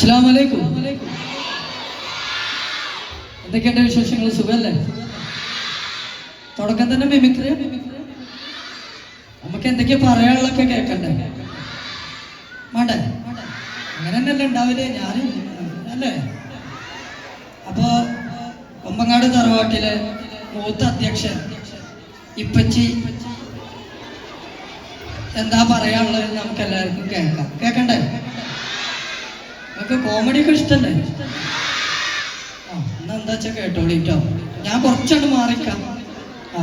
അസ്സലാമു അലൈക്കും. എന്തൊക്കെയുണ്ട് വിശേഷങ്ങൾ? സുഖല്ലേ? തുടക്കം തന്നെ മിമിക്രി. നമുക്ക് എന്തൊക്കെയാ പറയാനുള്ളൊക്കെ കേൾക്കണ്ടേ? വേണ്ടേ? അങ്ങനെ തന്നെയല്ലേ ഉണ്ടാവില്ലേ? ഞാനും അല്ലേ? അപ്പോ കൊമ്പങ്ങാട് തറവാട്ടിലെ മൂത്ത അധ്യക്ഷൻ ഇപ്പച്ചി എന്താ പറയാനുള്ളത് നമുക്ക് എല്ലാവർക്കും കേൾക്കാം. കേൾക്കണ്ടേ? നമുക്ക് കോമഡിയൊക്കെ ഇഷ്ടല്ലേ? ആ എന്നാ എന്താ വെച്ചാ കേട്ടോളിട്ടോ. ഞാൻ കുറച്ചങ്ങട് മാറിക്കാം. ആ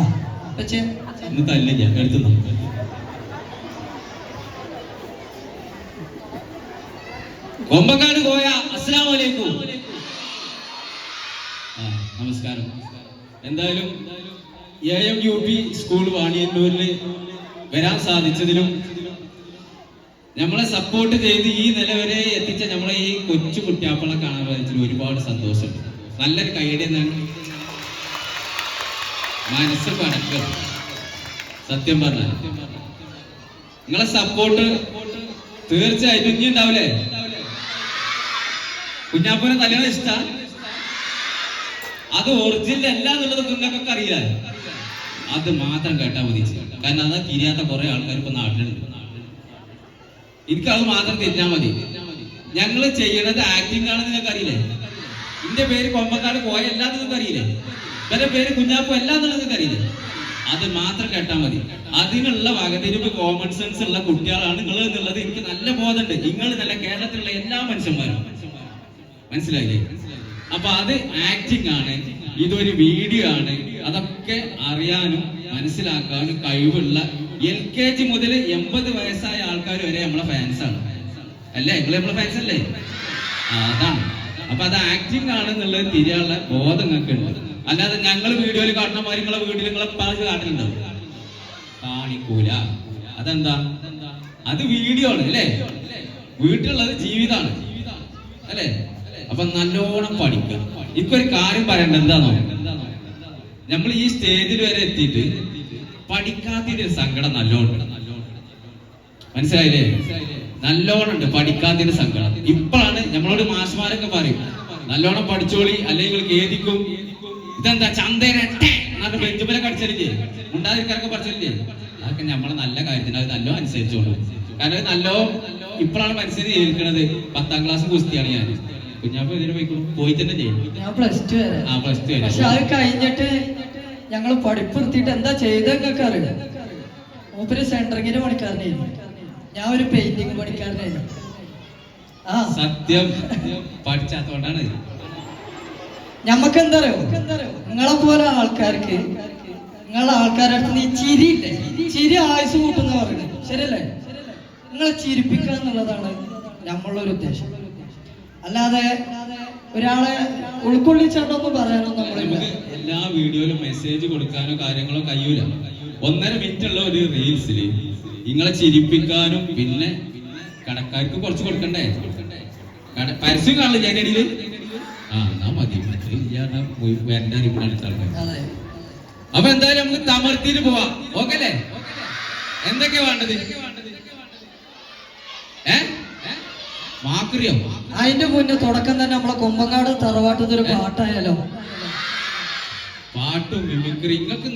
ഇപ്പച്ചി കൊമ്പങ്ങാട് കോയ അസ്സലാമു അലൈക്കും. നമസ്കാരം. എന്തായാലും AMUP സ്കൂൾ വാണിയന്നൂരിൽ വരാൻ സാധിച്ചതിലും നമ്മളെ സപ്പോർട്ട് ചെയ്ത് ഈ നില വരെ എത്തിച്ച നമ്മളെ ഈ കൊച്ചു കുട്ടിയാപ്പളെ കാണാൻ സാധിച്ചതിൽ ഒരുപാട് സന്തോഷമുണ്ട്. നല്ലൊരു കൈഡി എന്നാണ് മനസ്സ് പടക്കം. സത്യം പറഞ്ഞാൽ നിങ്ങളെ സപ്പോർട്ട് തീർച്ചയായിട്ടും ഇനി ഉണ്ടാവില്ലേ? കുഞ്ഞാപ്പൂനെ തലയാണ് ഇഷ്ട, അത് ഒറിജിനൽ അല്ല എന്നുള്ളത് കുഞ്ഞാക്കൊക്കെ അറിയില്ല. അത് മാത്രം കേട്ടാൽ മതി. കാരണം അത് തിരിയാത്ത കുറെ ആൾക്കാർ ഇപ്പൊ നാട്ടിലുണ്ട്. എനിക്ക് അത് മാത്രം തിരിഞ്ഞാൽ മതി. ഞങ്ങൾ ചെയ്യണത് ആക്ടിംഗ് ആണെന്ന് നിങ്ങൾക്ക് അറിയില്ലേ? എന്റെ പേര് കൊമ്പങ്ങാട് കോയ അല്ലാന്ന് നിങ്ങൾക്ക് അറിയില്ലേ? ഇവരുടെ പേര് കുഞ്ഞാപ്പൂ അല്ലാന്നുള്ളത് നിങ്ങൾക്ക് അറിയില്ലേ? അത് മാത്രം കേട്ടാൽ മതി. അതിനുള്ള വകതിരിവ് കോമൺ സെൻസ് ഉള്ള കുട്ടികളാണ് നിങ്ങൾ എന്നുള്ളത് എനിക്ക് നല്ല ബോധമുണ്ട്. നിങ്ങൾ നല്ല കേരളത്തിലുള്ള എല്ലാ മനുഷ്യന്മാരും മനസ്സിലായില്ലേ? അപ്പൊ അത് ആക്ടിംഗ് ആണ്, ഇതൊരു വീഡിയോ ആണ്. അതൊക്കെ അറിയാനും മനസ്സിലാക്കാനും കഴിവുള്ള LKG മുതൽ 80 വയസ്സായ ആൾക്കാർ വരെ നമ്മളെ ഫാൻസാണ് അല്ലേ? നിങ്ങൾ നമ്മളെ ഫാൻസ് അല്ലേ? അതാണ്. അപ്പൊ അത് ആക്ടിംഗ് ആണെന്നുള്ളത് തിരിയാനുള്ള ബോധം നിങ്ങൾക്ക് ഉണ്ട്. അല്ലാതെ ഞങ്ങൾ വീഡിയോയിൽ കാണുന്ന മാതിരി നിങ്ങളെ വീഡിയോ നിങ്ങളെ കാട്ടിലുണ്ടാവും. കാണിക്കൂല. അതെന്താ? അത് വീഡിയോ ആണ് അല്ലേ? വീട്ടിലുള്ളത് ജീവിതമാണ് അല്ലേ? അപ്പൊ നല്ലോണം പഠിക്കുക. എനിക്കൊരു കാര്യം പറയണ്ട. എന്താണോ, നമ്മൾ ഈ സ്റ്റേജിൽ വരെ എത്തിയിട്ട് പഠിക്കാത്തതിന്റെ സങ്കടം നല്ലോണം. മനസ്സിലായില്ലേ? നല്ലോണം ഉണ്ട് പഠിക്കാത്തതിന്റെ സങ്കടം. ഇപ്പോഴാണ് നമ്മളോട് മാഷ്മാരൊക്കെ പറയും നല്ലോണം പഠിച്ചോളി അല്ലെങ്കിൽ ഖേദിക്കും. ഇതെന്താ ചന്തേരട്ടെ എന്നൊക്കെ ബെഞ്ചുമല കടിച്ചലില്ലേ, ഉണ്ടാതിരിക്കാരൊക്കെ പഠിച്ചലില്ലേ? അതൊക്കെ നമ്മളെ നല്ല കാര്യത്തിന് അത് നല്ലോ അനുസരിച്ചോളൂ. കാരണം നല്ലോ ഇപ്പോഴാണ് മനസ്സിന് കേൾക്കുന്നത്. 10ാം ക്ലാസ് കുസ്തിയാണ് ഞാൻ. കുഞ്ഞാപ്പ ഇതിന് പോയി തന്നെ ചെയ്യും. ഞാൻ +2 വരെ. പക്ഷെ അത് കഴിഞ്ഞിട്ട് ഞങ്ങൾ പഠിപ്പെടുത്തിട്ട് എന്താ ചെയ്തെന്നൊക്കെ അറിയാം. മൂപ്പര് സെൻട്രിങ്ങിന് പണിക്കാരനായിരുന്നു, ഞാൻ ഒരു പെയിന്റിങ് പണിക്കാരനായിരുന്നു. ആ സത്യം പഠിച്ചാത്തോണ്ടാണ്. ഞമ്മക്ക് എന്താ അറിയോ, നിങ്ങളെ പോലെ ആൾക്കാർക്ക് നിങ്ങളെ ആൾക്കാരുടെ അടുത്ത് ഈ ചിരി ഇല്ലേ, ചിരി ആയുസ് കൂട്ടുന്ന പറയുന്നത് ശരിയല്ലേ? നിങ്ങളെ ചിരിപ്പിക്കുക എന്നുള്ളതാണ് നമ്മളൊരു ഉദ്ദേശം. അല്ലാതെ ഒരാളെ ഉൾക്കൊള്ളിച്ചോണ്ടൊന്നും പറയാനോ നമ്മളില്ല. എല്ലാ വീഡിയോയിലും മെസ്സേജ് കൊടുക്കാനോ കാര്യങ്ങളോ കഴിയൂല. 1.5 മിനിറ്റ് ഉള്ള ഒരു റീൽസിൽ നിങ്ങളെ ചിരിപ്പിക്കാനും പിന്നെ കടക്കാർക്ക് കുറച്ച് കൊടുക്കണ്ടേ? പരസ്യം കാണില്ല ഞാൻ ഇടയില്. എന്നാ മതി വരണ്ട അടുത്ത ആൾക്കാർ. അപ്പൊ എന്തായാലും നമുക്ക് തമർത്തിട്ട് പോവാം. ഓക്കെ അല്ലേ? എന്തൊക്കെയാ വേണ്ടത്? മാക്രിയോ? അതിന്റെ മുന്നേ തുടക്കം തന്നെ നമ്മളെ കൊമ്പങ്ങാട് തറവാട്ടത്തൊരു പാട്ടായാലോ? പാട്ടും മിമിക്രി നിങ്ങൾക്ക്